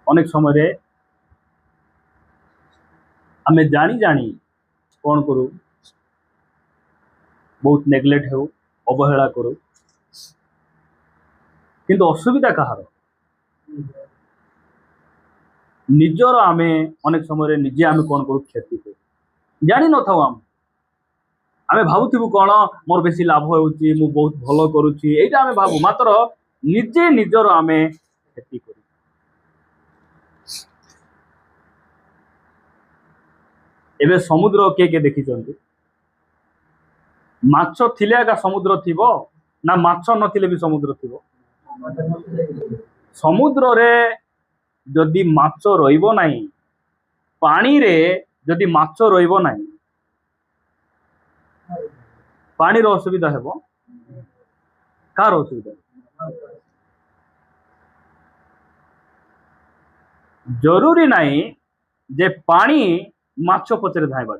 अनेक समय आम जानी जानी कौन करू बहुत नेग्लेक्ट हो अवहेला करू किंतु असुविधा कहार निजर आम अनेक समय निजे आम कौन करू क्षति करू जानी न था आम भावुबू कौन मोर बेसी लाभ हो बहुत भल करुच्ची यहीटा आम भावु मात्र निजे निजर आम क्षति करू। एबे समुद्र किए देखी माछ थिले आका समुद्र थिबो ना माछ नथिले भी समुद्र थिबो। समुद्र रे जदि माछ रहिबो नाही पानी रे जदि माछ रहिबो नाही पानी रो असुविधा हेबो कार असुविधा जरूरी नाही जे पानी माछ पचरे धाइबा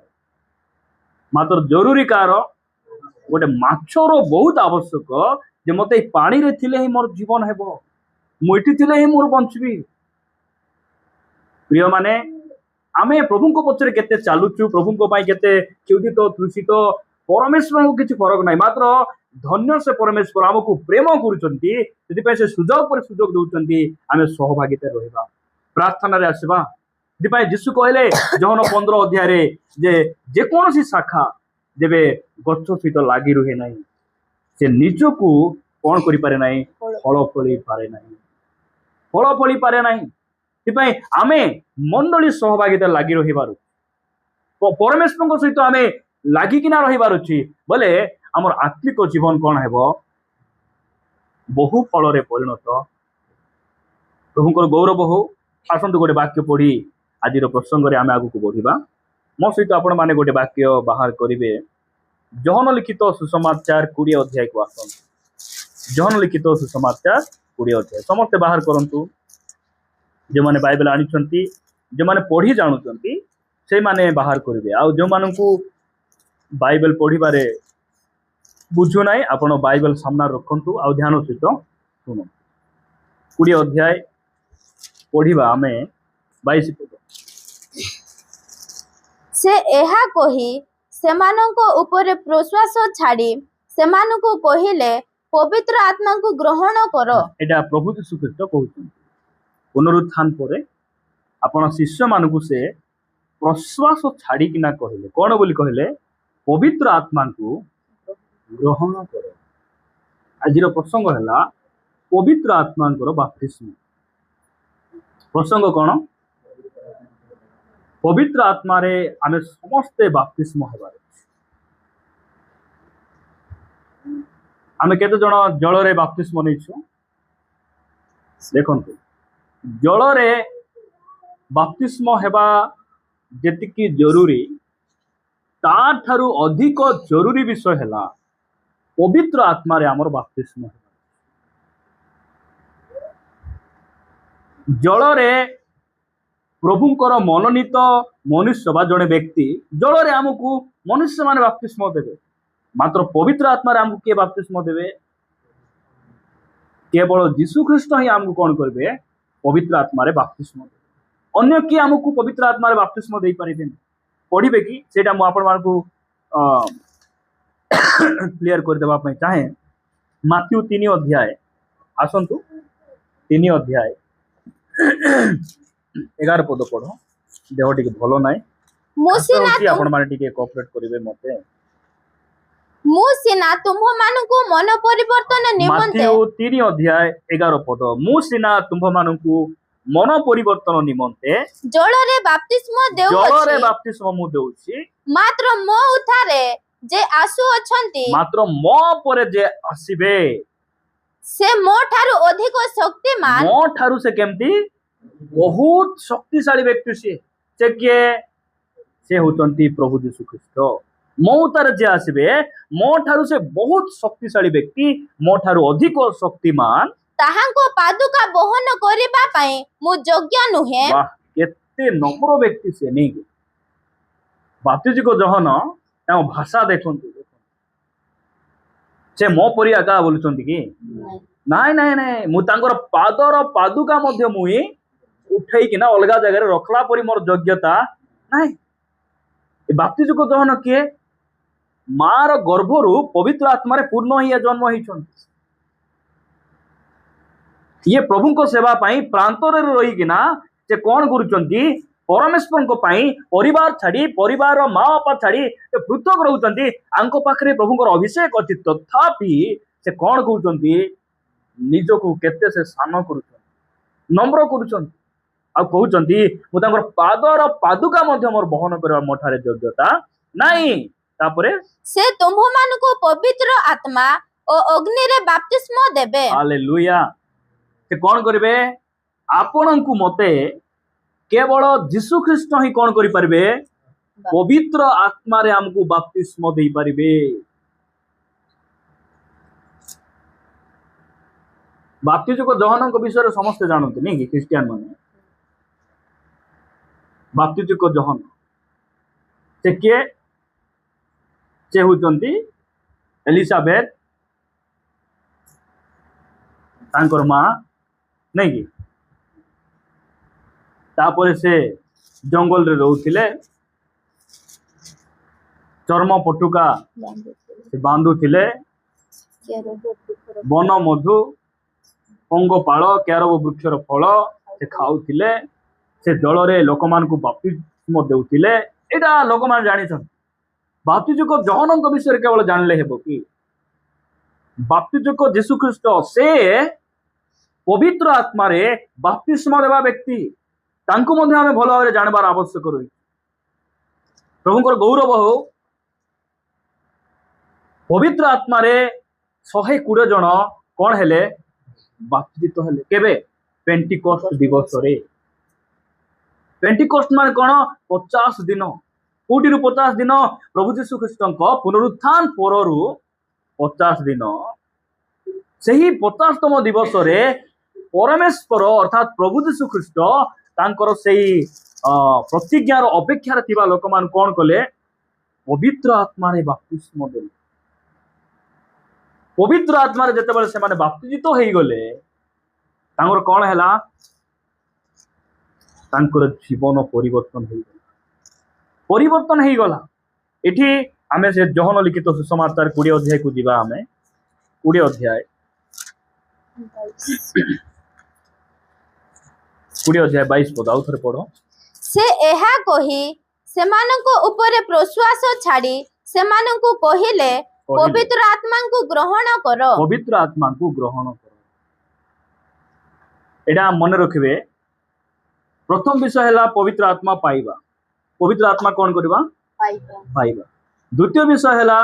मात्र जरूरी कार गोटे माछर बहुत आवश्यक जे मते पानी रे थिले ही मोर जीवन हेबो मुइटी थिले ही मोर बंचबी। प्रिय माने आमे प्रभु को पचरे केते चालुचु प्रभु को पाई केते चिउदित तृषित परमेश्वर को किछि फरक नाही मात्र धन्य से परमेश्वर हमकु प्रेम करूचंती जदि पे से सुजोग पर सुजोग दउचंती आमे सहभागिता रहिबा प्रार्थना रे आसीबा दीपाई जीशु कहले जहन 15 अध्याय रे जे कौन सी शाखा जेबे गच्छ सहित लागी रुहे नहीं से निजकू कौन करि पारे नहीं फल फली पारे नहीं फल फली पारे नहीं दीपाई आमे मंडली सहभागिता लागी रहिबारु परमेश्वर सहित आमे लागी किना रहिबार अछि बोले हमर आत्मिक जीवन कौन हेबो बहु फल रे परिणत प्रभुकर गौरव हो। आसंतु गोटे वाक्य पढ़ी आज प्रसंग आम आगू को बढ़ा मो सहित आपण मैंने गोटे वाक्य बाहर करेंगे जहन लिखित सुसमाचार 20 अध्याय को आस जहन लिखित सुसमाचार 20 अध्याय समस्ते बाहर करंतु जो मैंने बाइबल आनी जो मैंने पढ़ी जानुंट से माने बाहर करेंगे आउ जो मानू बाइबल पढ़ी बुझु ना आपण बाइबल सामना रखु आ ध्यान सहित शुणु 20 अध्याय पढ़िबा आमे 22 पद से एहा कही सेमानंको ऊपर प्रश्वास छाड़ी सेमानंको कहिले पवित्र आत्मा को ग्रहण करो। एटा प्रभु यीशु ख्रीष्ट कहउछन पुनरुत्थान परे आपण शिष्य मानकु से प्रश्वास छाड़ी किना कहिले कोन बोली कहिले पवित्र आत्मा को ग्रहण करो। आजिर प्रसंग हैला पवित्र आत्मा को बाप्तिस्म प्रसंग कौन पवित्र आत्मा रे आमे समस्ते बाप्तिस्म हेबार आमे केते जण जल रे बाप्तिस्म नैछु देखंतु जल रे बाप्तिस्म हेबा जेतिकी जरूरी ता ठारू अधिक जरूरी विषय हैला पवित्र आत्मा रे हमर बाप्तिस्म हेबा जल रे प्रभुंकर मनोनीत मनुष्य बा जड़े व्यक्ति जल रे आमको मनुष्य माने बाप्तिस्म देवे मात्र पवित्र आत्मा रे आमको के बाप्तिस्म देवे केवल यीशु ख्रीष्ट ही आमको कौन करबे पवित्र आत्मा रे बाप्तिस्म देवे अन्य कि आमको पवित्र आत्मा रे बाप्तिस्म देई परिबेन पढ़िबे कि सेटा मु आपण मानकू क्लियर कर देबा पई चाहे माथ्यू 3 अध्याय आसंतु 3 अध्याय 11 पद पढ़ देह टिके भलो नाइ आपण माने टिके कोऑपरेट करिवे मते मुसिना तुम मानकु मन परिवर्तन निमंते माथ्यू 3 अध्याय 11 पद मुसिना तुम मानकु मन परिवर्तन निमंते जल रे बाप्तिस्म देउछि जल रे बाप्तिस्म मु देउछि मात्र मो उठारे जे आसु अछंती मात्र मो परे जे आसीबे से मो ठारू अधिक शक्तिमान मो ठारू से केमती बहुत शक्तिशाली व्यक्ति से किए से होतंती प्रभु यीशु ख्रीष्ट मो उतार जे आसीबे मो ठारू से बहुत शक्तिशाली व्यक्ति मो ठारू अधिक शक्तिमान ताहांको पादुका बहन करिबा पई मु योग्य नुहे। वाह केते नम्र व्यक्ति से नहीं बाप्तिजी को जहन ता भाषा देखंतु से मो परिया का बोलुचंती कि नाइ नाइ नाइ मु तांकर पादर पादुका मध्य मुई ଉଠେଇକିନା ଅଲଗା ଜାଗାରେ ରଖଲା ପରି ମୋର ଯୋଗ୍ୟତା ନାହିଁ। ଏ ବାପ୍ତିଜକ ଯୋହନ କିଏ? ମାର ଗର୍ଭରୁ ପବିତ୍ର ଆତ୍ମାରେ ପୂର୍ଣ୍ଣ ହେଇ ଜନ୍ମ ହେଇଛନ୍ତି। ଇଏ ପ୍ରଭୁଙ୍କ ସେବା ପାଇଁ ପ୍ରାନ୍ତରରେ ରହିକିନା ସେ କଣ କରୁଛନ୍ତି? ପରମେଶ୍ୱରଙ୍କ ପାଇଁ ପରିବାର ଛାଡି, ପରିବାର ମା ବାପା ଛାଡି ପୃଥକ ରହୁଛନ୍ତି। ଆଙ୍କ ପାଖରେ ପ୍ରଭୁଙ୍କର ଅଭିଷେକ ଅଛି, ତଥାପି ସେ କଣ କହୁଛନ୍ତି? ନିଜକୁ କେତେ ସେ ସାନ କରୁଛନ୍ତି, ନମ୍ର କରୁଛନ୍ତି, ଆଉ କହୁଛନ୍ତି ମୁଁ ତାଙ୍କର ପାଦର ପାଦୁକା ମଧ୍ୟ ମୋର ବହନ କରିବା ମୋ ଠାରେ ଯୋଗ୍ୟତା ନାହିଁ। ତାପରେ ସେ ତୁମ୍ଭମାନଙ୍କୁ ପବିତ୍ର ଆତ୍ମା ଓ ଅଗ୍ନିରେ ବାପ୍ତିସ୍ମ ଦେବେ। ହାଲେଲୁୟା। ସେ କଣ କରିବେ? ଆପଣଙ୍କୁ ମତେ କେବଳ ଯୀଶୁ ଖ୍ରୀଷ୍ଟ ହିଁ କଣ କରିପାରିବେ? ପବିତ୍ର ଆତ୍ମାରେ ଆମକୁ ବାପ୍ତିସ୍ମ ଦେଇପାରିବେ। ବାପ୍ତିଜକ ଯୋହନଙ୍କ ବିଷୟରେ ସମସ୍ତେ ଜାଣନ୍ତି ନାଇଁ କି? ଖ୍ରୀଷ୍ଟିଆନ ମାନେ ବାପ୍ତିଜକ ଯୋହନ ସେ କିଏ? ସେ ହଉଛନ୍ତି ଏଲିସାବେଥ ତାଙ୍କର ମା ନାଇଁ କି? ତାପରେ ସେ ଜଙ୍ଗଲରେ ରହୁଥିଲେ, ଚର୍ମ ପଟୁକା ସେ ବାନ୍ଧୁଥିଲେ, ବନ ମଧୁ, ପଙ୍ଗପାଳ, କ୍ୟାରବ ବୃକ୍ଷର ଫଳ ସେ ଖାଉଥିଲେ, ସେ ଜଳରେ ଲୋକମାନଙ୍କୁ ବାପ୍ତିସ୍ମ ଦେଉଥିଲେ। ଏଇଟା ଲୋକମାନେ ଜାଣିଛନ୍ତି। ବାପ୍ତିଜକ ଯୋହନଙ୍କ ବିଷୟରେ କେବଳ ଜାଣିଲେ ହେବ କି? ବାପ୍ତିଜକ ଯୀଶୁ ଖ୍ରୀଷ୍ଟ ସେ ପବିତ୍ର ଆତ୍ମାରେ ବାପ୍ତିସ୍ମ ଦେବା ବ୍ୟକ୍ତି। ତାଙ୍କୁ ମଧ୍ୟ ଆମେ ଭଲ ଭାବରେ ଜାଣିବାର ଆବଶ୍ୟକ ରହିଛି। ପ୍ରଭୁଙ୍କର ଗୌରବ ହଉ। ପବିତ୍ର ଆତ୍ମାରେ 120 ଜଣ କଣ ହେଲେ? ବାପ୍ତିତ ହେଲେ। କେବେ? ପେଣ୍ଟିକୋଷ୍ଟ ଦିବସରେ। ପେଣ୍ଟିକୋଷ୍ଟ ମାନେ କଣ? 50 ଦିନ। କୋଉଠିରୁ 50 ଦିନ? ପ୍ରଭୁ ଯୀଶୁ ଖ୍ରୀଷ୍ଟଙ୍କ ପୁନରୁତ୍ଥାନ ପରରୁ 50 ଦିନ। ସେହି 50ତମ ଦିବସରେ ପରମେଶ୍ୱର ଅର୍ଥାତ୍ ପ୍ରଭୁ ଯୀଶୁ ଖ୍ରୀଷ୍ଟ ତାଙ୍କର ସେଇ ପ୍ରତିଜ୍ଞାର ଅପେକ୍ଷାରେ ଥିବା ଲୋକମାନେ କଣ କଲେ? ପବିତ୍ର ଆତ୍ମାରେ ବାପ୍ତିସ୍ମ ଦେଲେ। ପବିତ୍ର ଆତ୍ମାରେ ଯେତେବେଳେ ସେମାନେ ବାପ୍ତିଜିତ ହେଇଗଲେ, ତାଙ୍କର କଣ ହେଲା? ତାଙ୍କର ଜୀବନ ପରିବର୍ତ୍ତନ ହେଇଗଲା। ପରିବର୍ତ୍ତନ ହେଇଗଲା। ଏଠି ଆମେ ସେ ଯୋହନ ଲିଖିତ ସୁସମାଚାର 20 ଅଧ୍ୟାୟକୁ ଯିବା। ଆମେ 20 ଅଧ୍ୟାୟ 22 ପଦ ଆଉ ଥରେ ପଢ। ସେ ଏହା କହି ସେମାନଙ୍କ ଉପରେ ପ୍ରଶ୍ୱାସ ଛାଡି ସେମାନଙ୍କୁ କହିଲେ, ପବିତ୍ର ଆତ୍ମାଙ୍କୁ ଗ୍ରହଣ କର। ପବିତ୍ର ଆତ୍ମାଙ୍କୁ ଗ୍ରହଣ କର। ଏଇଟା ମନେ ରଖିବେ। ପ୍ରଥମ ବିଷୟ ହେଲା ପବିତ୍ର ଆତ୍ମା ପାଇବା। ପବିତ୍ର ଆତ୍ମା କଣ କରିବା? ପାଇବା। ଦ୍ୱିତୀୟ ବିଷୟ ହେଲା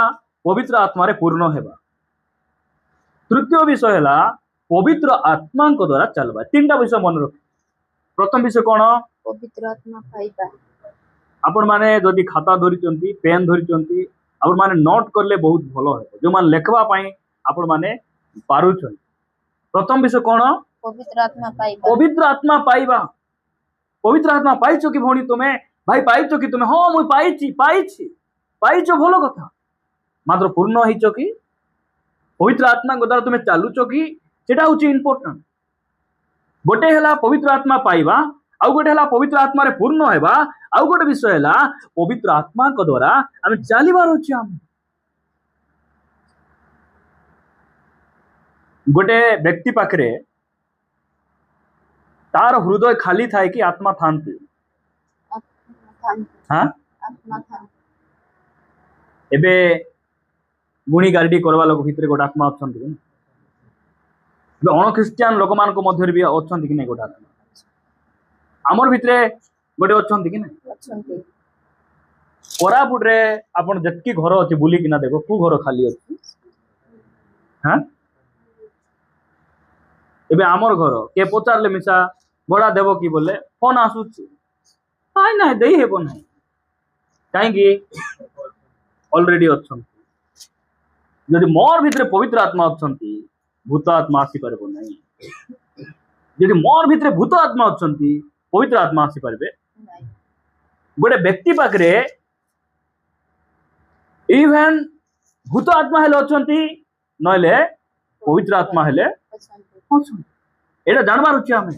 ପବିତ୍ର ଆତ୍ମାରେ ପୂର୍ଣ୍ଣ ହେବା। ତୃତୀୟ ବିଷୟ ହେଲା ପବିତ୍ର ଆତ୍ମାଙ୍କ ଦ୍ୱାରା ଚାଲବା। ତିନିଟା ବିଷୟ ମନେ ରଖିବେ। ପ୍ରଥମ ବିଷୟ କଣ? ପବିତ୍ର ଆତ୍ମା ପାଇବା। ଆପଣ ମାନେ ଯଦି ଖାତା ଧରିଛନ୍ତି, ପେନ୍ ଧରିଛନ୍ତି, ଆପଣ ମାନେ ନୋଟ୍ କଲେ ବହୁତ ଭଲ ହେବ। ଯୋଉମାନେ ଲେଖବା ପାଇଁ ଆପଣ ମାନେ ପାରୁଛନ୍ତି। ପ୍ରଥମ ବିଷୟ କଣ? ପବିତ୍ର ଆତ୍ମା ପାଇବା। ପବିତ୍ର ଆତ୍ମା ପାଇବା। ପବିତ୍ର ଆତ୍ମା ପାଇଛ କି ଭଉଣୀ ତୁମେ? ଭାଇ ପାଇଛ କି ତୁମେ? ହଁ ମୁଁ ପାଇଛି। ପାଇଛ, ଭଲ କଥା। ମାତ୍ର ପୂର୍ଣ୍ଣ ହେଇଛ କି? ପବିତ୍ର ଆତ୍ମାଙ୍କ ଦ୍ୱାରା ତୁମେ ଚାଲୁଛ କି? ସେଟା ହଉଛି ଇମ୍ପୋର୍ଟାଣ୍ଟ। ଗୋଟେ ହେଲା ପବିତ୍ର ଆତ୍ମା ପାଇବା, ଆଉ ଗୋଟେ ହେଲା ପବିତ୍ର ଆତ୍ମାରେ ପୂର୍ଣ୍ଣ ହେବା, ଆଉ ଗୋଟେ ବିଷୟ ହେଲା ପବିତ୍ର ଆତ୍ମାଙ୍କ ଦ୍ୱାରା ଆମେ ଚାଲିବାର ଅଛି। ଆମେ ଗୋଟେ ବ୍ୟକ୍ତି ପାଖରେ ତାର ହୃଦୟ ଖାଲି ଥାଏ କି ଆତ୍ମା ଥାନ୍ତି? ଏବେ ଗୁଣି ଗାରେଡି କରିବା ଲୋକ ଭିତରେ ଗୋଟେ ଆତ୍ମା ଅଛନ୍ତି କି? ଏବେ ଅଣଖ୍ରୀଷ୍ଟିଆନ ଲୋକମାନଙ୍କ ମଧ୍ୟରେ ବି ଅଛନ୍ତି କି ନାଇଁ ଗୋଟେ ଆତ୍ମା? ଆମର ଭିତରେ ଗୋଟେ ଅଛନ୍ତି କି ନାଇଁ? କୋରାପୁଟରେ ଆପଣ ଯେତିକି ଘର ଅଛି ବୁଲିକିନା ଦେଖ, କୋଉ ଘର ଖାଲି ଅଛି? ଏବେ ଆମର ଘର କିଏ ପଚାରିଲେ ମିଶା ଭଡା ଦେବ କି ବୋଲେ ଫୋନ ଆସୁଛି, ନାଇଁ ଦେଇ ହେବ ନାହିଁ। କାହିଁକି? ଅଲରେଡି ଅଛନ୍ତି। ଯଦି ମୋର ଭିତରେ ପବିତ୍ର ଆତ୍ମା ଅଛନ୍ତି, ଭୂତ ଆତ୍ମା ଆସିପାରିବ ନାହିଁ। ଯଦି ମୋର ଭିତରେ ଭୂତ ଆତ୍ମା ଅଛନ୍ତି, ପବିତ୍ର ଆତ୍ମା ଆସିପାରିବେ। ଗୋଟେ ବ୍ୟକ୍ତି ପାଖରେ ଇଭେନ୍ ଭୂତ ଆତ୍ମା ହେଲେ ଅଛନ୍ତି, ନହେଲେ ପବିତ୍ର ଆତ୍ମା ହେଲେ ଅଛନ୍ତି। ଏଇଟା ଜାଣିବାର ଅଛି ଆମେ।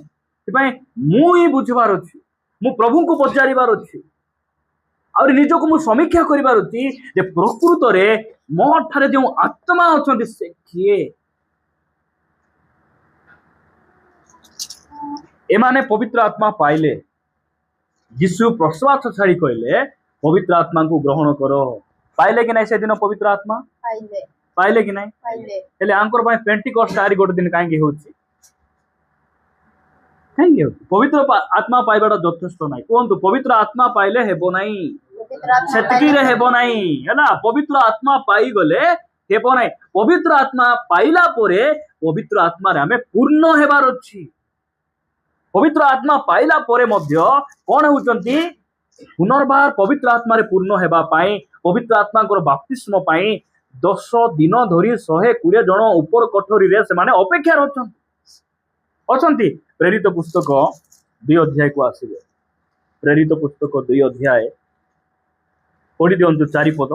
ସେଥିପାଇଁ ମୁଁ ହିଁ ବୁଝିବାର ଅଛି, ମୁଁ ପ୍ରଭୁଙ୍କୁ ପଚାରିବାର ଅଛି, ଆହୁରି ନିଜକୁ ମୁଁ ସମୀକ୍ଷା କରିବାର ଅଛି ଯେ ପ୍ରକୃତରେ ମୋ ଠାରେ ଯେଉଁ ଆତ୍ମା ଅଛନ୍ତି ସେ କିଏ। ଏମାନେ ପବିତ୍ର ଆତ୍ମା ପାଇଲେ, ଯୀଶୁ ପ୍ରଶ୍ୱାସ ଛାଡ଼ି କହିଲେ ପବିତ୍ର ଆତ୍ମାଙ୍କୁ ଗ୍ରହଣ କର। ପାଇଲେ କି ନାଇଁ ସେଦିନ ପବିତ୍ର ଆତ୍ମା? ପାଇଲେ ପାଇଲେ କି ନାଇଁ? ପାଇଲେ ହେଲେ ଆଙ୍କର ପାଇଁ ପେଣ୍ଟିକଷ୍ଟ ଆରି ଗୋଟେ ଦିନ କାହିଁକି ହଉଛି? କାହିଁକି ହଉଛି? ପବିତ୍ର ଆତ୍ମା ପାଇବାଟା ଯଥେଷ୍ଟ ନାହିଁ। କୁହନ୍ତୁ, ପବିତ୍ର ଆତ୍ମା ପାଇଲେ ହେବ ନାହିଁ, ପବିତ୍ର ଆତ୍ମା ସେତିକିରେ ହେବ ନାହିଁ ହେଲା। ପବିତ୍ର ଆତ୍ମା ପାଇଗଲେ ହେବ ନାହିଁ। ପବିତ୍ର ଆତ୍ମା ପାଇଲା ପରେ ପବିତ୍ର ଆତ୍ମାରେ ଆମେ ପୂର୍ଣ୍ଣ ହେବାର ଅଛି। ପବିତ୍ର ଆତ୍ମା ପାଇଲା ପରେ ମଧ୍ୟ କଣ ହେଉଛନ୍ତି? ପୁନର୍ବାର ପବିତ୍ର ଆତ୍ମାରେ ପୂର୍ଣ୍ଣ ହେବା ପାଇଁ, ପବିତ୍ର ଆତ୍ମାଙ୍କର ବାପ୍ତିସ୍ମ ପାଇଁ 10 ଦିନ ଧରି 120 ଜଣ ଉପର କୋଠରୀରେ ସେମାନେ ଅପେକ୍ଷାରେ ଅଛନ୍ତି। ପ୍ରେରିତ ପୁସ୍ତକ 2 ଅଧ୍ୟାୟକୁ ଆସିବେ। ପ୍ରେରିତ ପୁସ୍ତକ 2 ଅଧ୍ୟାୟ ପଢି ଦିଅନ୍ତୁ 4 ପଦ।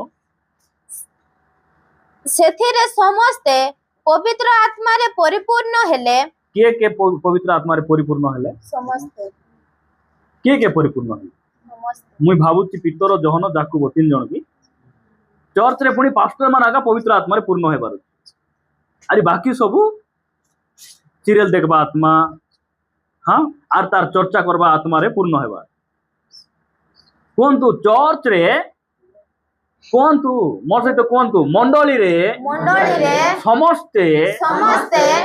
ସେଥିରେ ସମସ୍ତେ ପବିତ୍ର ଆତ୍ମାରେ ପରିପୂର୍ଣ୍ଣ ହେଲେ। କିଏ କିଏ ପବିତ୍ର ଆତ୍ମାରେ ପରିପୂର୍ଣ୍ଣ ହେଲେ? ସମସ୍ତେ କିଏ କିଏ ପରିପୂର୍ଣ୍ଣ ହେଲେ? ମୁଇଁ ଭାବୁଛି ପିତର, ଜହନ, ଯାକୁବ 3 ଜଣ କି ଚର୍ଚ୍ଚରେ ପୁଣି ପାଷ୍ଟର ମାନେ ଆକା ପବିତ୍ର ଆତ୍ମାରେ ପୂର୍ଣ୍ଣ ହେବାର। ଆରେ ବାକି ସବୁ ସିରିଏଲ ଦେଖବା ଆତ୍ମା, ହଁ, ଆର୍ ତାର ଚର୍ଚ୍ଚା करवा आत्मारे पूर्ण हेबा। कुहतु चर्चरे, कुहतु मोर सहित कुहतु मंडली रे समस्ते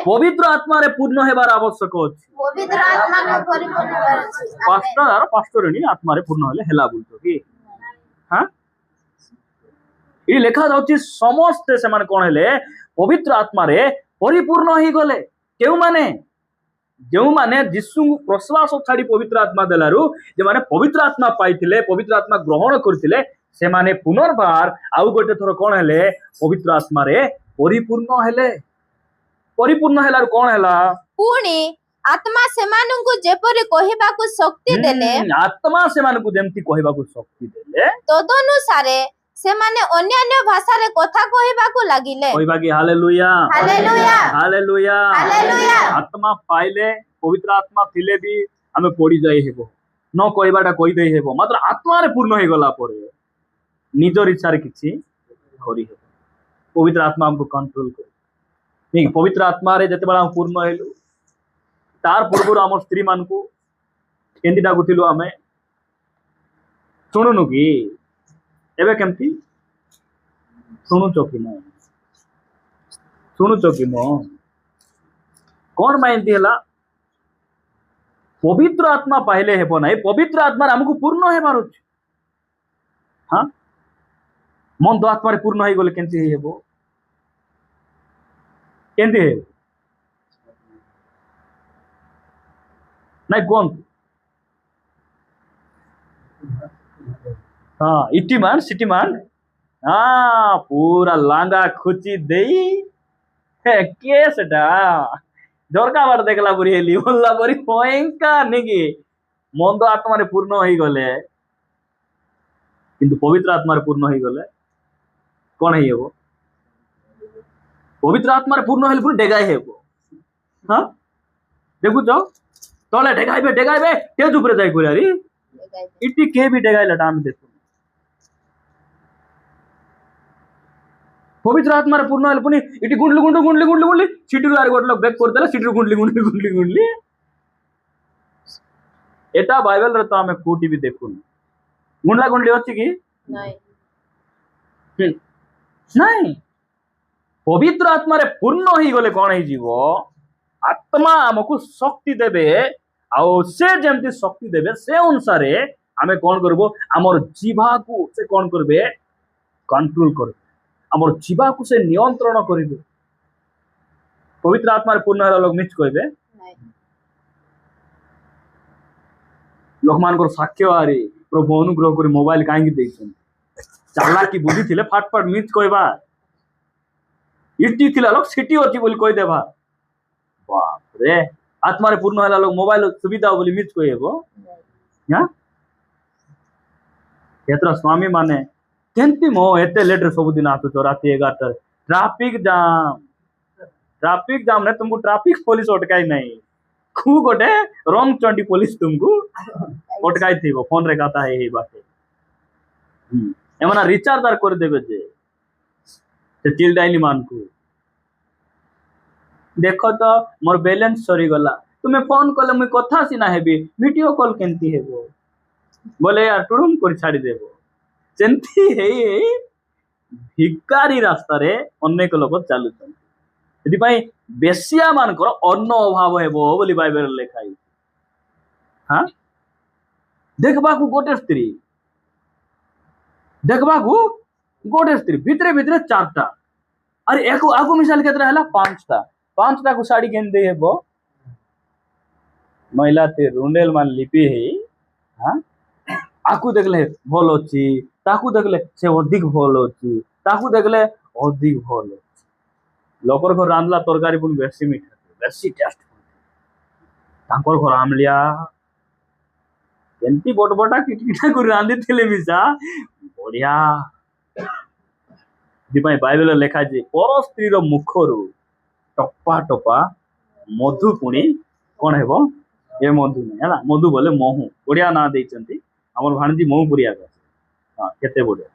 पवित्र आत्मारे पूर्ण हेबार आवश्यक अछि। पवित्र आत्मा को परिपूर्ण हेबार अछि। पास्टर आर पास्टरनी आत्मारे पूर्ण हेले हेला बोलतो कि हां ई लेखा जाउछि समस्ते से माने कोन हेले पवित्र आत्मारे परिपूर्ण ही गले। केउ माने जो माने यीशु प्रश्वास छाड़ी पवित्र आत्मा देलारू जे माने पवित्र आत्मा पाइथिले, पवित्र आत्मा ग्रहण करथिले, से माने पुनर्बार आउ गोटे थोर कोन हेले पवित्र आत्मा रे परिपूर्ण हेले। परिपूर्ण हेलारू कोन हेला? पुणी आत्मा सेमानंकु जेपरि कहिबाकु शक्ति देले, आत्मा सेमानंकु जेमति कहिबाकु शक्ति देले, तदनुसारे सेमाने अन्य भाषा रे कथा कहिबाकु लागिले। कहिबा कि हालेलुया हालेलुया हालेलुया हालेलुया। आत्मा पाइले, पवित्र आत्मा थिले भी आमे पड़ी जाई हेबो, न कहिबाटा कहि देई हेबो, मात्र आत्मा रे पूर्ण हे गला परे निजर इच्छा रे किछि करि हेबो। पवित्र आत्मा हमको कंट्रोल करे नहीं। पवित्र आत्मा रे जते बडा पूर्ण हेलु, तार पूर्व आम स्त्री मान को केंदी डाकुथिलु आमे सुनुनु कि एबे केमती शुणुच कि न शुणुच कि न कौन माइंती है पवित्र आत्मा पाइले हेबो नहीं। पवित्र आत्मा हमको पूर्ण हेबार अछि। हाँ मन तो आत्मा रे पूर्ण हो गले केंती हेबो? केंती हे नहीं कोन? हाँ इटी मान सिटी मान, हाँ पूरा लांगा खुची देई के सेटा झरका बार देखला परी हेली बोलला परी पएंका नेकी मन तो आत्मा रे पूर्ण हो गले, किंतु पवित्र आत्मा रे पूर्ण हो गले कोन हेबो? पवित्र आत्मा रे पूर्ण हेले पुनी डेगाई हेबो। हाँ देखुछ तले डेगाइबे तेज ऊपर जाई कोलारी इटी के भी डेगाइला टाइम देखु। पवित्र आत्मा रे पूर्ण हेले पुनी इटी गुंडली गुंडली गुंडली गुंडली गुंडली सिटी रे गोट लोग ब्रेक कर देला, सिटी गुंडली गुंडली गुंडली गुंडली। एटा बाइबल रे तो हमें कोटी भी देखुन गुंडला गुंडली अछि कि नहीं? नहीं। पवित्र आत्मा रे पूर्ण ही गले कोन ही जीवो? आत्मा हमको शक्ति देबे, आउ से जेमती शक्ति देबे से अनुसारे हमें कोन करबो? हमर जीवा को से कोन करबे? कंट्रोल करबे, हमर जीवा को से नियंत्रण करबे। पवित्र आत्मा रे पूर्ण होला लोग मिछ कहबे नहीं। लोक मानकर साक्ष्य आरे प्रभु अनुग्रह करी मोबाइल काहे देछन चालाकी बुद्धि थिले फाटफाट मिछ कहबा, इटी थिला लोग सिटी अछि बोली कहि देबा। बाप रे आत्मा रे पूर्ण होला लोग मोबाइल सुविधा बोली मिछ कहबो। हां एतरा स्वामी माने केंती मो एते लेट रे सब दिन आतो राती 11 ट्रैफिक जाम ने तुमको ट्रैफिक पुलिस अटकाई नहीं, कु गोटे रंग चंडी पुलिस तुमको पटकाई थी फोन रे कथा है बाटे एमना रिचार्ज आर कर देबे जे से चिल्डाइली मान को देखो तो मोर बैलेंस सरी गला तुम्हें फोन कले मुई कथा सिना हेबी वीडियो कॉल केंती हेबो बोले यार टुडुम कर छाड़ी देबो सेंती हे भिकारी रास्ता रे अनेक लोक चालुछन ସେଥିପାଇଁ ବେଶ୍ୟା ମାନଙ୍କର ଅନ୍ନ ଅଭାବ ହେବ ବୋଲି ବାଇବେଲରେ ଲେଖା ହେଇଛି। ହଁ ଦେଖିବାକୁ ଗୋଟେ ସ୍ତ୍ରୀ ଭିତରେ ଭିତରେ ଚାରିଟା ଆରେ ଆକୁ ମିଶାଲ କେତେଟା ହେଲା ପାଞ୍ଚଟା କୁ ଶାଢୀ କେମିତି ହେବ ମହିଳା ରୁଣ୍ଡେଲ ମାନ ଲିପି ହେଇ ଆକୁ ଦେଖିଲେ ଭଲ ଅଛି ତାକୁ ଦେଖିଲେ ସେ ଅଧିକ ଭଲ ଅଛି ତାକୁ ଦେଖିଲେ ଅଧିକ ଭଲ ଅଛି लोकर घर रांधला तरकारी पुणी बेसी मीठा बेसी टेस्ट तांकर घर आमलिया केंती बटबटा किटकिटा कर रांधी थिले मिसा बढ़िया दिपाई बाइबल लेखा जे पर स्त्री रो मुखरु टपा टपा मधु पुणी कोन हेबो ए मधु नै हला मधु बोले महु बढ़िया ना देचंती हमर भाणजी महु पुरिया हां केते बढ़िया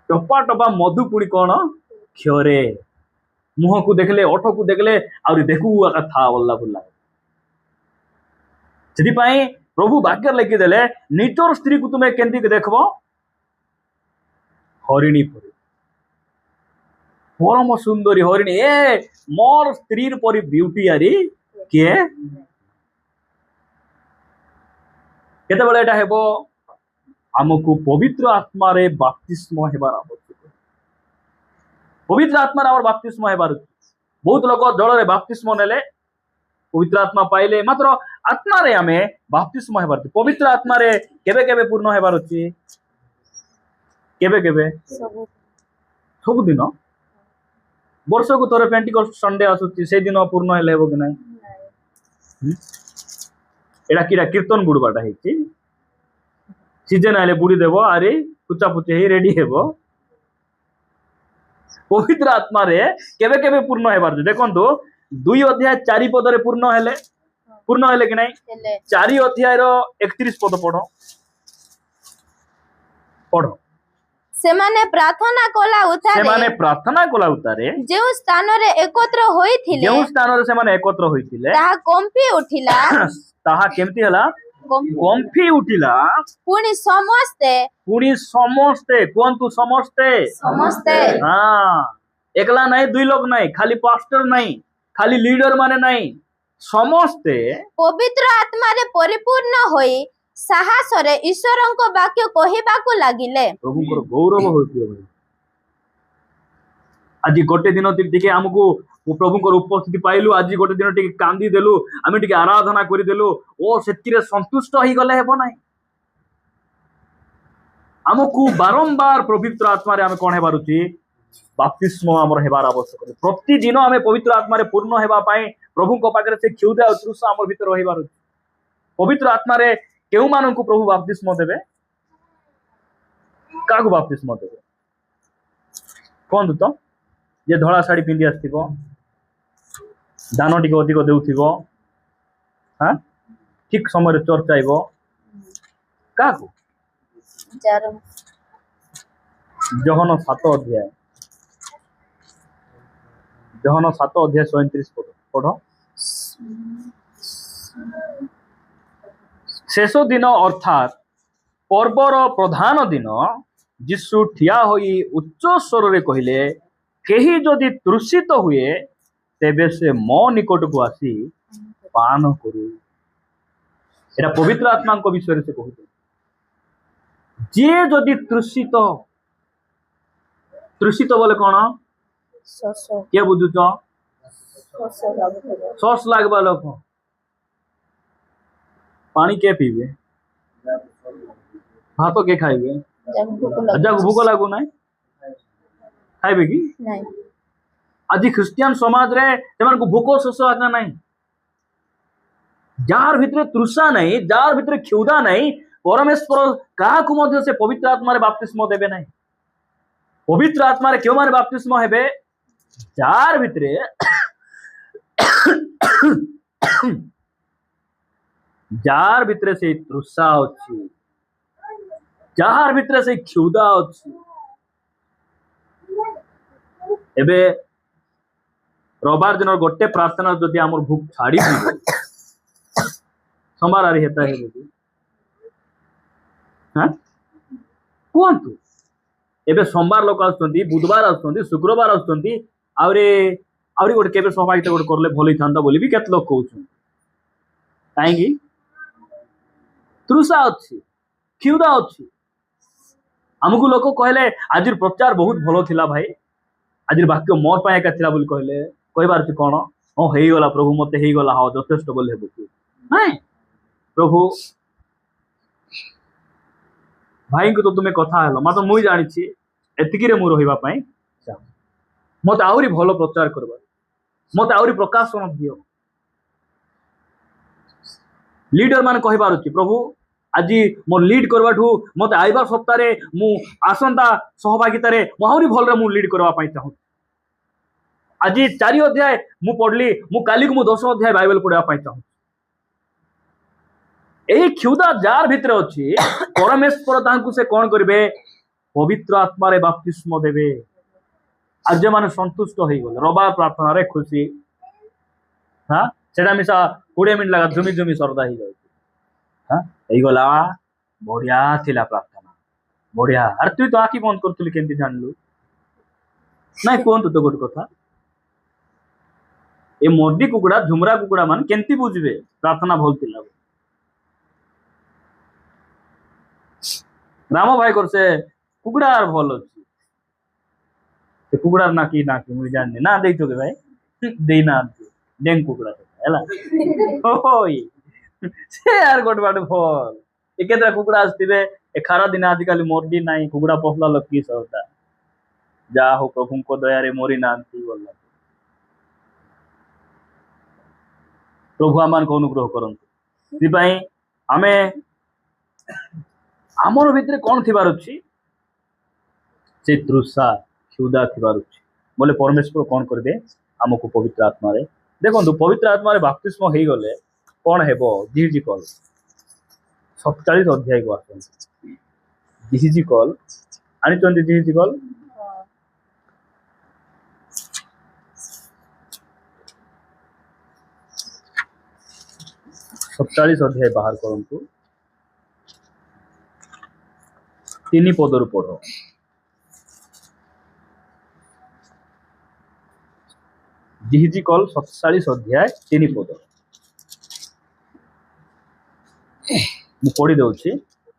टपा टपा मधु पुणी कोन क्षरे मुह को देखले ओठ को देखले आउरी देखु आका था वल्ला बुल्ला जदि पाई प्रभु वाक्य लिखि देले निजर स्त्री को तुमे केंदी के देखबो हरिणी परी परम सुंदरी हरिणी ए मोर स्त्री परी ब्यूटी आरी के केते बेले एटा हेबो हमकु पवित्र आत्मा रे बपतिस्मा हेबार आवश्यक पवित्र आत्मा रे बपतिस्मा हेबार बहुत लोग जल रे बपतिस्मा नेले पवित्र आत्मा पाइले मात्र आत्मा रे आमे बपतिस्मा हेबार पवित्र आत्मा रे केबे केबे पूर्ण हेबार अछि केबे केबे सब दिन वर्ष को थोड़े पेंटिकॉस्ट संडे आसुची से दिन पूर्ण हेले हेबो कि नाही एडा किरा कीर्तन बुडबाटा हेछि सीजन आले बुडी देबो आरे पुचा पुचे हे रेडी हेबो पवित्र आत्मा रे केबे केबे पूर्ण हेबार देखंतु 2 अध्याय 4 पद रे पूर्ण हेले कि नाही 4 अध्याय रो 31 पद पढो सेमाने प्रार्थना कला उतारे जे स्थान रे एकत्र होइथिले ताहा कंपी उठिला पुणी समस्ते कोंतु समस्ते हां एकला नहीं दुई लोग नहीं खाली पास्टर नहीं खाली लीडर माने नहीं समस्ते पवित्र आत्मा रे परिपूर्ण होई साहस रे ईश्वरंको वाक्य कहिबाकू लागिले प्रभुଙ୍କର गौरव होइतियो भाई आज गोटे दिन टिके हमकु प्रभुଙ୍କର उपस्थिति पाइलु आज गोटे दिन टिके कांदी देलु आमे टिके आराधना करि देलु ओ सेतिरे संतुष्ट होई गले हेबो नाही हमकु बारंबार पवित्र आत्मा रे आमे कोन हेबारुची बपतिस्मा हमर हेबार आवश्यक प्रतिदिन आमे पवित्र आत्मा रे पूर्ण हेबा पाए प्रभुଙ୍କ पाखरे से क्षुधा और तृषा हमर भीतर रहिबार पवित्र आत्मा रे केउ माननकु प्रभु बपतिस्मा देबे कागु बपतिस्मा देबे कोन तो जे धळा साड़ी पिंदी आस्थिबो दान टिके अधिक देउथिबो हां ठीक समय रे चर्चाइबो कागु जहन 7 अध्याय 37 पद पढो शेष दिन अर्थात पर्वर प्रधान दिन यीशु ठिया होई उच्च स्वर रे कहिले केही जदि तृषित हुए तेबे से मो निकट को आसी पान करू एटा पवित्र आत्मा को विषय से कहते जे जदि तृषित बोले कौन के बुझुच सस लागबा लोक पानी के पीबे भात के खाइबे जब भूख लागू ना खाइबे कि नहीं आज ख्रिस्टियन समाज रे सेमान को भूख शोष आका नहीं जार भितर तृषा नहीं जार भितर क्षुधा नहीं परमेश्वर काहा को मध्य से पवित्र आत्मा रे बपतिस्मा देबे नहीं पवित्र आत्मा रे क्यों मारे बपतिस्मा हेबे जार भितर जार भितरे से तृषा अच्छी, जार भितरे से क्षुदा अच्छी। एबे रविवार दिन गोटे प्रार्थना जदि आमर भूख छाड़ी सोमवार आरी हेता है बोली हाँ कहतु एबे सोमवार लोक आसुचंती, बुधवार आसुचंती, शुक्रवार आसुचंती, आउरी गोटे केबे सहभागिता गोटे करले भल होइथांता बोली भी केते लोक कहउछन। काहेकि तृषा अच्छी, क्षुधा अच्छी। आमको लोक कहले आज प्रचार बहुत भल थिला भाई, आज वाक्य मोर पाए एका थिला बोली कहले कहबार छी कोन हो हेई गला प्रभु मते हेई गला हो जथेष्ट बोले हेबो कि नहीं प्रभु भाई को तो तुम्हें कथा हेलो मात्र मुई जानी छी एतिकी रे मु रहिबा पई मते आउरी भलो प्रचार करबा, मते आउरी प्रकाशन दियो। लीडर मान कहबार छी प्रभु आज मोर लीड करबाठू मते आइबा सप्ताह रे मु आसंता सहभागिता रे मु आउरी भल रे मु लीड करबा पई चाहू। आज 4 अध्याय मु पढ़ली, मु काली को मु 10 अध्याय बाइबल पढ़ा पई चाहू। एही क्षुधा जार भितर अछि परमेश्वर तांकु से कोन करबे पवित्र आत्मा रे बपतिस्म देबे। आज जे माने संतुष्ट होई गले रविवार प्रार्थना रे खुशी हां सेटा मिसा 20 मिनिट लगा जुमी जुमी सरदा ही जाय हां एई गला बढ़िया थिला प्रार्थना बढ़िया। अरे तू तो आखि बंद करतुली केंती जानलु नाही कोन तो गोट कथा ए मोदी कुकुड़ा झुमरा कुकुड़ा मान केंती बुझबे प्रार्थना भल थिला। राम भाई कर से कुकुड़ा भल अच्छी कुकुड़ा ना कि मुझे जाने ना दे तो के भाई दे ना डेंग कुकुड़ा हैला ओय से यार गोट बाटे भल ए केतरा कुकुड़ा आस्तिबे ए खारा दिन आज काली मोरडी नाही कुकुड़ा पहला लकी सौता जा हो प्रभु को दया रे मोरी नांती बोला प्रभु आमान को अनुग्रह करंतु सिपाई हमें आमर भितर कौन थिबार अछि से तृषा क्षुधा थिबार अछि बोले परमेश्वर कौन करबे हमको पवित्र आत्मा रे देखो पवित्र आत्मा रे बपतिस्म हेई गले कौन हेबो जीजी कल 47 अध्याय को आसन जीजी कल आनी चंदी जीजी कल 47 अध्याय बाहर करंतु 3 पदर पढ़ जीजी कल 47 अध्याय 3 पद मु पढ़ी दउछि।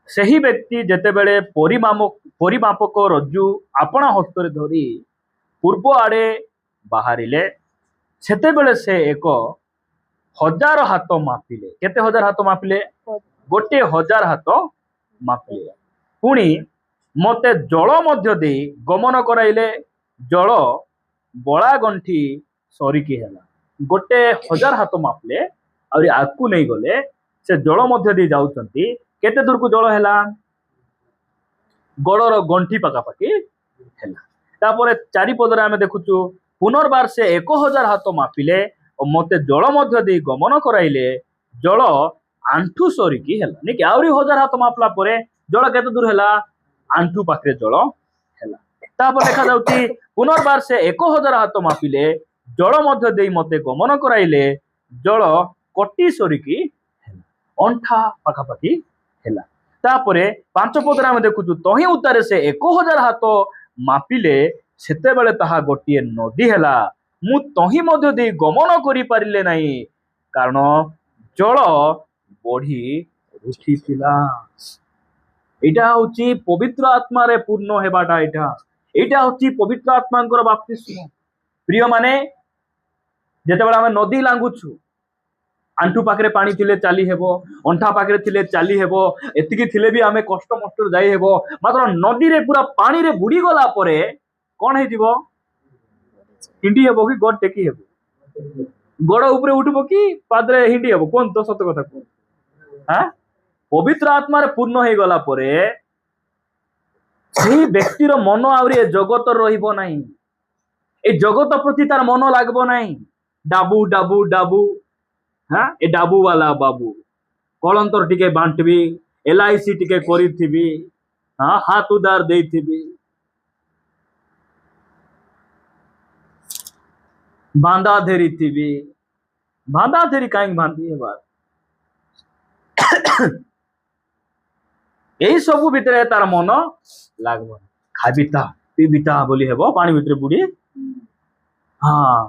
सही व्यक्ति जेते बेले परिमापक रज्जु आपणा हस्तरे धरी पूर्व आड़े बाहरिले सेते बेले से 1000 हाथ मापिले केते 1000 हाथ मापिले गोटे 1000 हाथ मापिले पुणी मते जल मध्य दे गमन कराइले जल बड़ा गंठी सरिकी हैला गोटे 1000 हाथ मापले आउरी आकु नहीं गले से जल मध्य दे जाउचंती केते दूर को जल हैला गड़र गंठी पाखापाखि हैला। तापर 4 पदरे आमे देखुचु पुनर्बार से 1000 हाथ मापिले और मते जल मध्य दे गमन कराइले जल आंठू सरिकी हैला निके आउरी 1000 हाथ मापला परे जल केते दूर हैला आंठू पाखरे जल हैला। तापर देखा जाउची पुनर्बार से 1000 हाथ मापिले जल मध्य दे मते गमन कराइले जल कटी सरिकी हैला अंठा पाखापाखि हैला। तापरे 5 पदरे आमे देखुचु तही उतारे से 1000 हाथ मापिले सेते बेले ताहा गोटिए नदी हैला मु तही मध्य दे गमन करि पारिले नाही कारण जल बढ़ी उठी थिला। एटा होची पवित्र आत्मा रे पूर्ण हेबाटा एटा होची पवित्र आत्मांकर बपतिस्म। प्रिय माने जेते बेला हम नदी लांगुछु आंठू पाखरे पानी थिले चाली हेबो अंठा पाखरे थिले चाली हेबो एतिकी थिले भी हमें कष्ट मष्ट जाई हेबो मात्र नदी रे पूरा पानी रे बुड़ी गला परे कोन हे जीवो हिंडी हेबो कि गड टेकी हेबो गड़ ऊपर उठबो कि पादरे हिंडी हेबो कोन तो सत्य कथा कोन हां पवित्र आत्मा रे पूर्ण हे गला परे सेही व्यक्तिर मन आउरी जगत रहिबो नाही ए जगत प्रति तार मन लागबो नाही डाबू डाबू डाबू हाँ ए डाबू वाला बाबू କଳନ୍ତର ଟିକେ ବାଣ୍ଟିବି, LIC ଟିକେ କରିଥିବି, ହଁ ହାତ ଉଧାର ଦେଇଥିବି, ବାନ୍ଧା ଧରିଥିବି। ବାନ୍ଧା ଧରି କାହିଁକି ବାନ୍ଧି ହେବା? এই ସବୁ ଭିତରେ ତାର ମନ ଲାଗିବ। ଖାଇବିତା ପିଇବିତା ବୋଲି ହେବ, ପାଣି ଭିତରେ ବୁଡି ହଁ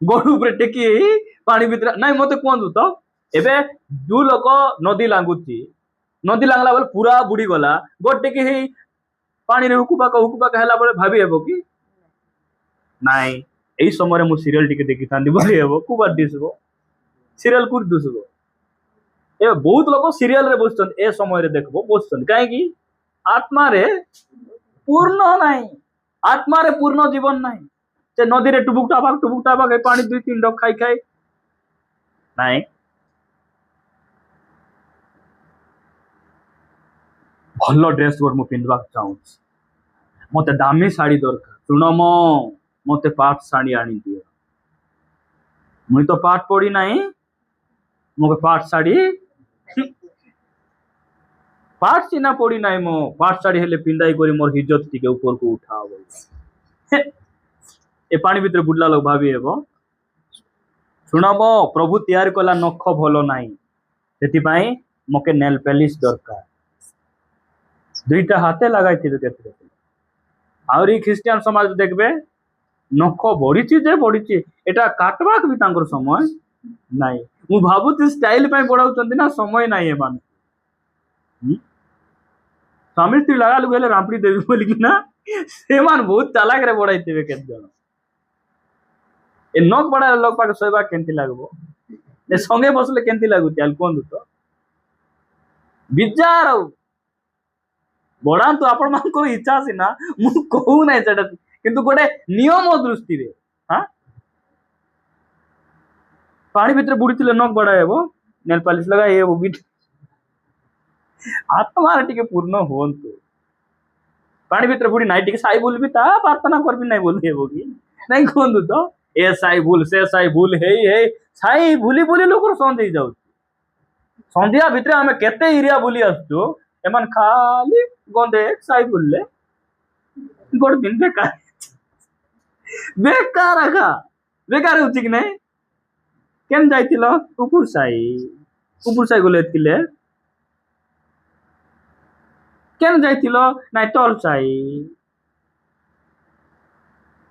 ଗୋଡ ଉପରେ ଟେକି ହେଇ ପାଣି ଭିତରେ। ନାଇଁ ମତେ କୁହନ୍ତୁ ତ, ଏବେ ଯୋଉ ଲୋକ ନଦୀ ଲାଗୁଛି, ନଦୀ ଲାଗିଲା ବେଳେ ପୁରା ବୁଡି ଗଲା, ଗୋଡ ଟେକି ହେଇ ପାଣିରେ ହୁକୁପାକ ହେଲା ବେଳେ ଭାବି ହେବ କି? ନାଇଁ ଏଇ ସମୟରେ ମୁଁ ସିରିଏଲ ଟିକେ ଦେଖିଥାନ୍ତି ବୋଲି ହେବ। କୁବାଟ ଦିଶିବ, ସିରିଏଲ କୋଉଠି ଦିଶିବ? ଏବେ ବହୁତ ଲୋକ ସିରିଏଲ ରେ ବସୁଛନ୍ତି, ଏ ସମୟରେ ଦେଖିବ ବସୁଛନ୍ତି କାହିଁକି? ଆତ୍ମାରେ ପୂର୍ଣ୍ଣ ନାହିଁ, ଆତ୍ମାରେ ପୂର୍ଣ୍ଣ ଜୀବନ ନାହିଁ। ସେ ନଦୀରେ ଟୁବୁକ ଟାବାକ ଏ ପାଣି 2-3 ଡକ୍ ଖାଇ ଖାଇ ନାଇଁ। ଭଲ ଡ୍ରେସ ଗୋଟେ ମୁଁ ପିନ୍ଧିବାକୁ ଚାହୁଁଛି, ମତେ ଦାମୀ ଶାଢୀ ଦରକାର। ଶୁଣ ମତେ ପାଟ ଶାଢୀ ଆଣିଦିଅ। ମୁଇଁ ତ ପାଠ ପଢି ନାହିଁ, ମୋ ପାଟ ଶାଢୀ ପାଠ ସିନା ପଢି ନାହିଁ, ମୋ ପାଟ ଶାଢୀ ହେଲେ ପିନ୍ଧାଇ କରି ମୋର ଇଜ୍ଜତ ଟିକେ ଉପରକୁ ଉଠାଅ। ଏ ପାଣି ଭିତରେ ବୁଡିଲା ଲୋକ ଭାବି ହେବ। ଶୁଣ ପ୍ରଭୁ ତିଆରି କଲା ନଖ ଭଲ ନାହିଁ, ସେଥିପାଇଁ ମକେ ନେଲ ପଲିଶ ଦରକାର। 2ଟା ହାତେ ଲଗାଇଥିବେ କେତେ। ଆହୁରି ଖ୍ରୀଷ୍ଟିଆନ ସମାଜ ଦେଖିବେ, ନଖ ବଢିଛି ଯେ ବଢିଛି, ଏଟା କାଟବାକ ବି ତାଙ୍କର ସମୟ ନାହିଁ। ମୁଁ ଭାବୁଛି ଷ୍ଟାଇଲ ପାଇଁ ବଢାଉଛନ୍ତି ନା, ସମୟ ନାହିଁ ଏମାନେ। ସ୍ୱାମୀ ସ୍ତ୍ରୀ ଲଗା ଲୁଗ ହେଲେ ରାମ୍ପଡି ଦେବି ବୋଲିକି ନା, ସେମାନେ ବହୁତ ଚାଲାକରେ ବଢାଇଥିବେ କେତେ ଜଣ। ଏ ନଖ ବଢା ଲୋକ ପାଖେ ଶୋଇବା କେମିତି ଲାଗିବ? ଏ ସଙ୍ଗେ ବସିଲେ କେମିତି ଲାଗୁଛି ଆଲ କୁହନ୍ତୁ ତ? ବିଜାର ଆଉ ବଢାନ୍ତୁ, ଆପଣ ମାନଙ୍କର ଇଚ୍ଛା ସିନା, ମୁଁ କହୁନାହିଁ ସେଟା, କିନ୍ତୁ ଗୋଟେ ନିୟମ ଦୃଷ୍ଟିରେ ପାଣି ଭିତରେ ବୁଡିଥିଲେ ନଖ ବଢାଇ ହେବ, ନେଲ ପାଲିଶ ଲଗାଇ ହେବ। ଆତ୍ମାରେ ଟିକେ ପୂର୍ଣ୍ଣ ହୁଅନ୍ତୁ। ପାଣି ଭିତରେ ବୁଡି ନାହିଁ, ଟିକେ ସାଇ ବୁଲିବି, ତା ପ୍ରାର୍ଥନା କରିବି ନାହିଁ ବୋଲି ହେବ କି? ନାଇଁ କୁହନ୍ତୁ ତ? ଏ ସାଇ ଭୁଲ ସେ ସାଇ ଭୁଲ ହେଇ ହେଇ ସାଇ ଭୁଲି ଭୁଲି ଲୋକର ସନ୍ଦେହ ହେଇଯାଉଛି। ସନ୍ଧ୍ୟା ଭିତରେ ଆମେ କେତେ ଏରିଆ ବୁଲି ଆସୁଛୁ, ଏମାନେ ଖାଲି ଗନ୍ଧେ ସାଇ ବୁଲିଲେ ଗୋଟେ ଦିନ ବେକାର ବେକାର ଆକା ବେକାର ହଉଛି କି ନାଇଁ? କେମ ଯାଇଥିଲ? କୁକୁର ସାଇ ଗଲେ ଥିଲେ। କେମ ଯାଇଥିଲ? ନାଇଁ ତଲ ସାଇ।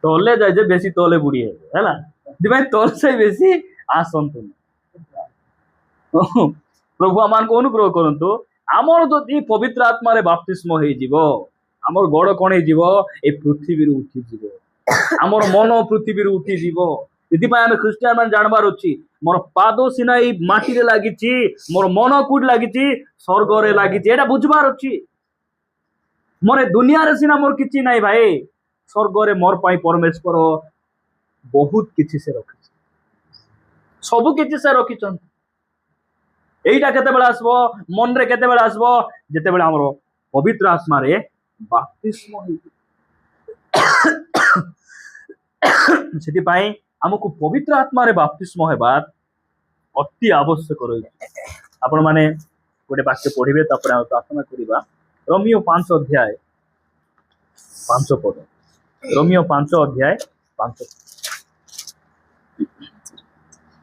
ତଲେ ଯାଇ ଯେ ବେଶୀ ତଲେ ବୁଡି ହେବେ ହେଲା, ସେଥିପାଇଁ ତଲ ସାଇ ବେଶୀ ଆସନ୍ତୁ। ପ୍ରଭୁ ଆମମାନଙ୍କୁ ଅନୁଗ୍ରହ କରନ୍ତୁ। ଆମର ଯଦି ପବିତ୍ର ଆତ୍ମାରେ ବାପ୍ତିସ୍ମ ହେଇଯିବ, ଆମର ଗୋଡ କଣ ହେଇଯିବ? ଏ ପୃଥିବୀରୁ ଉଠିଯିବ, ଆମର ମନ ପୃଥିବୀରୁ ଉଠିଯିବ। ସେଥିପାଇଁ ଆମେ ଖ୍ରୀଷ୍ଟିଆନ ମାନେ ଜାଣିବାର ଅଛି, ମୋର ପାଦ ସିନା ଏଇ ମାଟିରେ ଲାଗିଛି, ମୋର ମନ କୋଉଠି ଲାଗିଛି? ସ୍ୱର୍ଗରେ ଲାଗିଛି। ଏଇଟା ବୁଝିବାର ଅଛି। ମୋର ଏ ଦୁନିଆରେ ସିନା ମୋର କିଛି ନାହିଁ ଭାଇ, ସ୍ୱର୍ଗରେ ମୋର ପାଇଁ ପରମେଶ୍ୱର ବହୁତ କିଛି ସେ ରଖିଛି, ସବୁ କିଛି ସେ ରଖିଛନ୍ତି। এইটা কেতেবেলে আসবো? মନରେ কেতেবেলে আসবো? যেতেবেলে আমার পবিত্র আত্মারে বাপ্তিস্ম ହେଇଯିବ। ସେଥିପାଇଁ ଆମକୁ ପବିତ୍ର ଆତ୍ମାରେ ବାପ୍ତିସ୍ମ ହେବା ଅତି ଆବଶ୍ୟକ ରହିଛି। ଆପଣ ମାନେ ଗୋଟେ ବାକ୍ୟ ପଢିବେ, ତାପରେ ଆମେ ପ୍ରାର୍ଥନା କରିବା। ରୋମିଓ 5 ଅଧ୍ୟାୟ 5 ପଦ। ରୋମିଓ 5 ଅଧ୍ୟାୟ 5।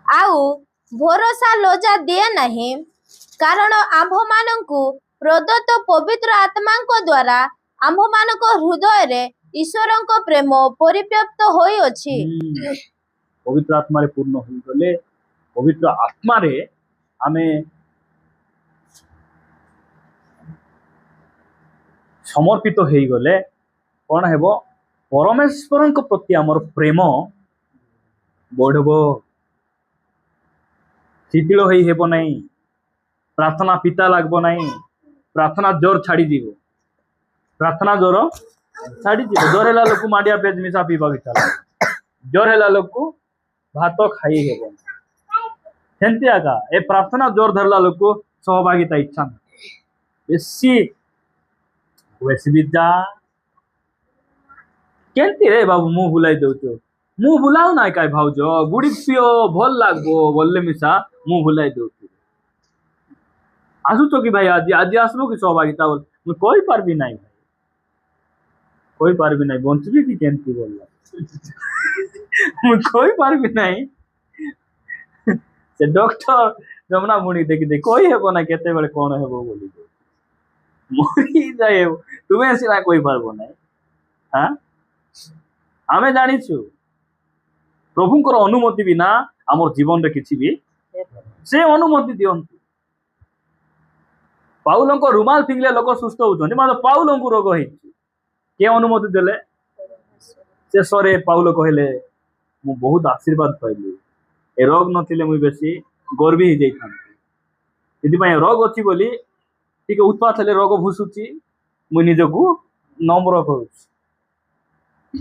ଆଉ ଭରସା ଲଜ୍ଜା ଦିଏ ନାହିଁ, କାରଣ ଆମ୍ଭମାନଙ୍କୁ ପ୍ରଦତ୍ତ ପବିତ୍ର ଆତ୍ମାଙ୍କ ଦ୍ୱାରା ଆମ୍ଭମାନଙ୍କ ହୃଦୟରେ ଈଶ୍ୱରଙ୍କ ପ୍ରେମ ପରିବ୍ୟାପ୍ତ ହୋଇଅଛି। ପବିତ୍ର ଆତ୍ମାରେ ପୂର୍ଣ୍ଣ ହୋଇଗଲେ, ପବିତ୍ର ଆତ୍ମାରେ ଆମେ ସମର୍ପିତ ହେଇଗଲେ କଣ ହେବ? ପରମେଶ୍ୱରଙ୍କ ପ୍ରତି ଆମର ପ୍ରେମ ବଢିବ, ଶିଥିଳ ହେଇ ହେବ ନାହିଁ, ପ୍ରାର୍ଥନା ପିତା ଲାଗିବ ନାହିଁ, ପ୍ରାର୍ଥନା ଜ୍ୱର ଛାଡିଯିବ, ପ୍ରାର୍ଥନା ଜ୍ୱର ଛାଡିଯିବ। ଜ୍ୱର ହେଲା ଲୋକକୁ ମାଣ୍ଡିଆ ପେଜ ମିଶା ପିଇବାକୁ ଇଚ୍ଛା ଲାଗେ, ଜ୍ୱର ହେଲା ଲୋକକୁ ଭାତ ଖାଇ ହେବ। ସେମିତି ଆକା ଏ ପ୍ରାର୍ଥନା ଜ୍ୱର ଧରିଲା ଲୋକକୁ ସହଭାଗିତା ଇଚ୍ଛା ନାହିଁ, ବେଶୀ ବିଦ୍ୟା କେମିତି ରେ ବାବୁ ମୁଁ ବୁଲାଇ ଦଉଛୁ? ମୁଁ ବୁଲାଉ ନାହିଁ କାଇ ଭାଉଜ, ଗୁଡି ପିଅ ଭଲ ଲାଗବ ବୋଲେ ମିଶା ମୁଁ ବୁଲାଇ ଦଉଛି। आसुच कि भाई आज आज आसबो कि सहभागिता बोल मुझे कोई पार्बी नहीं भाई कोई पार्बी नहीं बंचबी कि केमती बोलला मुझे कोई पार्बी नहीं से डॉक्टर जमुना मुनि देखी दे कोई हेबो ना केते बेले कोन हेबो बोली मरी जाए तुम्हें सिना कोई पार्बो नहीं हाँ आमे जानिछु प्रभुंकर अनुमति बिना आमर जीवन रे किछि भी से अनुमति दियंतु पाउलंको रुमाल फिंगले लोक सुस्थ होउछन्ति मात्र पाउलंको रोग होइछि के अनुमति देले से सरे पाउल कहले मु बहुत आशीर्वाद पाइली ए रोग नथिले मुई बेसी गर्वी हो जाइथांती एथिपाई रोग अछि बोली टिके उत्पात हेले रोग भुसुची मुई निजकु नम्र करूछि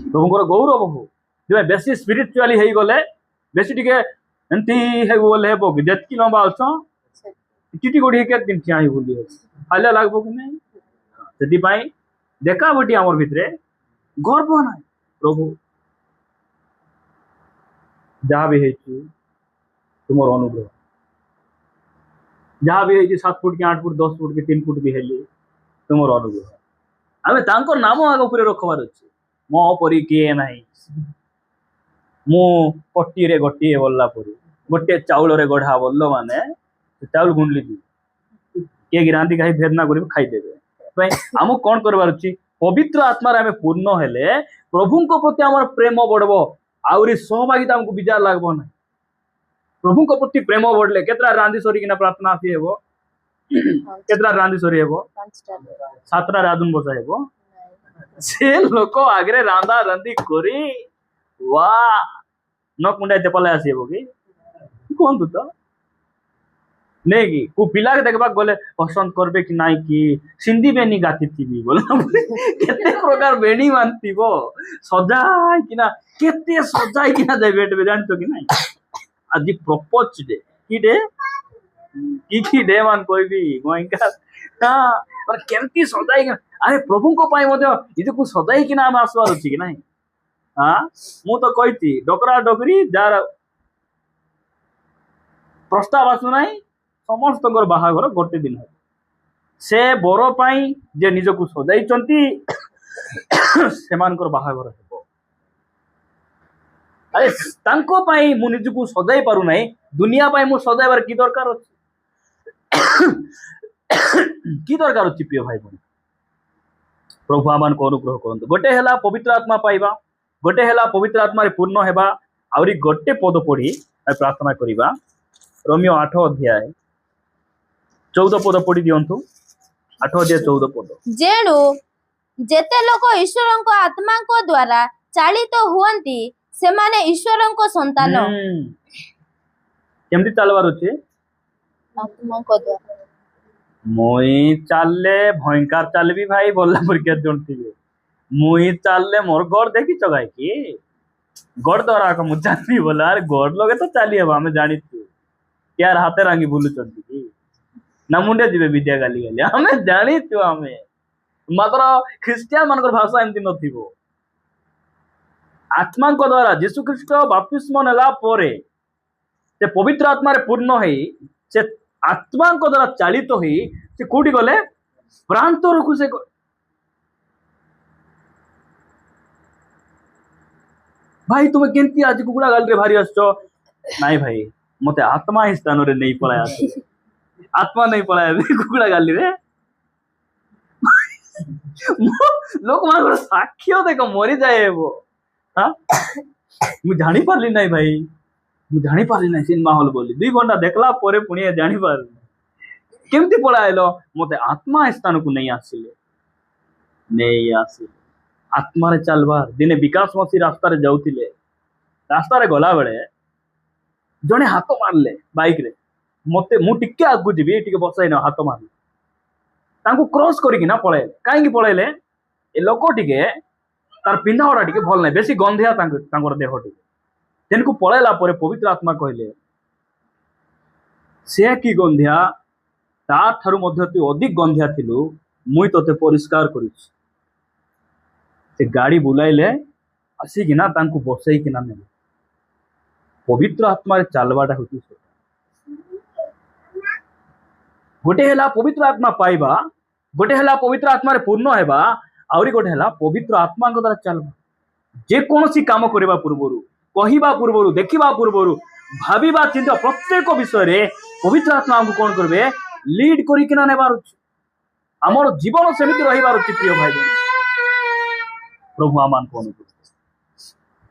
प्रभुंकर गौरव हो जे बेसी स्पिरिचुअली हेई गले बेसी टिके एंती हे बोले हेबो कि जेतकी लंबा अछ टिटी गोडी के दिन ठिया ही बोली हाले लागबो कि नहीं सेथिपाई देखा बटी हमर भितरे गर्व ना प्रभु जहाँ भी हेछि तुमर अनुग्रह जहाँ भी हेछि 7 फुट के 8 फुट 10 फुट के 3 फुट भी हेली तुमर अनुग्रह आमे तांकर नाम आग ऊपर रखबार अछि मो परी किए नाही मु पट्टी रे गोटी बोलला परी गोटे चाउल रे गढ़ा बोललो माने चाउल गुंडली दी के गिरांती खाई भेद ना करी खाई देबे भाई हमु कोन करबार अछि पवित्र आत्मा रे हमें पूर्ण हेले प्रभुंको प्रति हमर प्रेम बढ़बो आउरी सहभागिता हमको विचार लागबो ना प्रभुंको प्रति प्रेम बढ़ले केतरा रांदी सरी किना प्रार्थना आसी हेबो केतरा रांदी सरी हेबो 7टा राधुन बसा हेबो से लोक आगरे रांदा रांदी करी वाह न कुंडा चपला आसी हेबो कि कोन तो नहीं कि को पिला के देखबा गले पसंद करबे कि नाही कि सिंधी बेनी गाती थी बोला केते प्रकार बेनी मानतीबो सजाय किना केते सजाय किना जाय बेट बे जानतो कि नाही आज प्रपोज डे की डे मान कोई भी गोइंका हां पर केमती सजाय अरे प्रभु को पाई मते इजे को सजाय किना हम आसवार अछि कि नाही हां मु तो कहिती डोकरा डोकरी जार प्रस्ताव आसु नाही समस्त बाहाघर गोटे दिन है से बर पाई जे निजकु सजाइचंती सेमानकर बाहाघर हेबो अरे तांको पाई मु निजकु सजाई पारु नाही दुनिया पाई मु सजाइबार की दरकार अछि की दरकार अछि प्रिय भाई बहन प्रभु आमान को अनुग्रह करंतु गोटे हला पवित्र आत्मा पाइबा गोटे हला पवित्र आत्मा रे पूर्ण हेबा आउरी गोटे पद पढ़ी प्रार्थना करिबा रोमियो 8 अध्याय 14 पद पढ़ी दियंतु 8 अध्याय 14 पद जेणु जेते लोक ईश्वरଙ୍କ आत्माଙ୍କ द्वारा चालित हुअन्ति सेमाने ईश्वरଙ୍କ संतान केमति चालवार अछि आत्माଙ୍କ द्वारा मुई चालले भयंकर चालबी भाई बोलला पर के जोंतिबे मुई चालले मोर गड़ देखि चगाय की गड़ द्वारा का मुजानी बोला अरे गड़ लगे तो चाली अब हमें जानी तू यार हाथे रांगी भूलु चंती की ना मुंडे जीवे विद्या गाली गाली हमें जानी तू हमें मात्र ख्रिस्टियन मानकर भाषा एमती नथिबो आत्मा को द्वारा यीशु ख्रीष्ट बपतिस्म नेला परे से पवित्र आत्मा रे पूर्ण होई से आत्मा को द्वारा चालित होई से कोठी गले प्रांतर को से भाई तुम केंती आज कुकुड़ा गाल रे भारी आछो नाही भाई मते आत्मा ही स्थान रे नहीं पळाय आछे आत्मा नहीं पळाय कुकुड़ा गाली रे लोक मानकर साक्ष्य देखो मरी जाए वो हां मु जानी पारली नाही भाई मु जानी पारली नाही सिनेमा हॉल बोली 2 घंटा देखला परे पुणी जानी पारली केमती पळायलो मते आत्मा स्थान को नहीं आसिले नहीं आसिले आत्मा रे चलबार दिने विकास मसी रास्ता रे जाउतिले रास्ता रे गला बेले जने हाथ मारले बाइक रे मते मु टिके आगु जीबी टिके बसाई न हाथ मारले तांको क्रॉस करिकि ना पळाइले काहेकि पळाइले ए लोक टिके तार पिंधावडा टिके भल नै बेसी गंधिया तांकर देह टिके तेनको पळाइला परे पवित्र आत्मा कहले से की गंधिया ता थारु मध्ये तू अधिक गंधिया थिलु मुई तते परिष्कार करिछि से गाड़ी बुलाइले आसी किना तांको बसई किना ने पवित्र आत्मा रे चालवाटा होती गोटे है पवित्र आत्मा पाइबा, गोटे है पवित्र आत्मा पूर्ण हेबा, आउरी गोटे है पवित्र आत्मा द्वारा चलवा। जेकोसी काम करने पूर्वर, कहवा पूर्वर, देखा पूर्वर, भाविबा चिंता प्रत्येक विषय रे पवित्र आत्मा हमको कौन करेंगे, लीड करिकिना नेबार अछि। आमर जीवन सेमिति रहिबार अछि। प्रिय भाई बहन, प्रभु आमान को अनुग्रह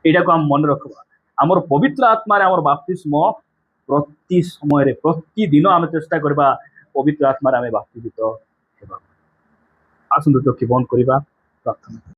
एटा को हम मन रखबा। आमर पवित्र आत्मा रे आमर बाप्तिस्म प्रति समय रे प्रति दिन आम चेष्टा करबा पवित्र आत्मा रे आमे बाप्तिस्मित हेबा। आसंतु चोखी बंद करबा, प्रार्थना।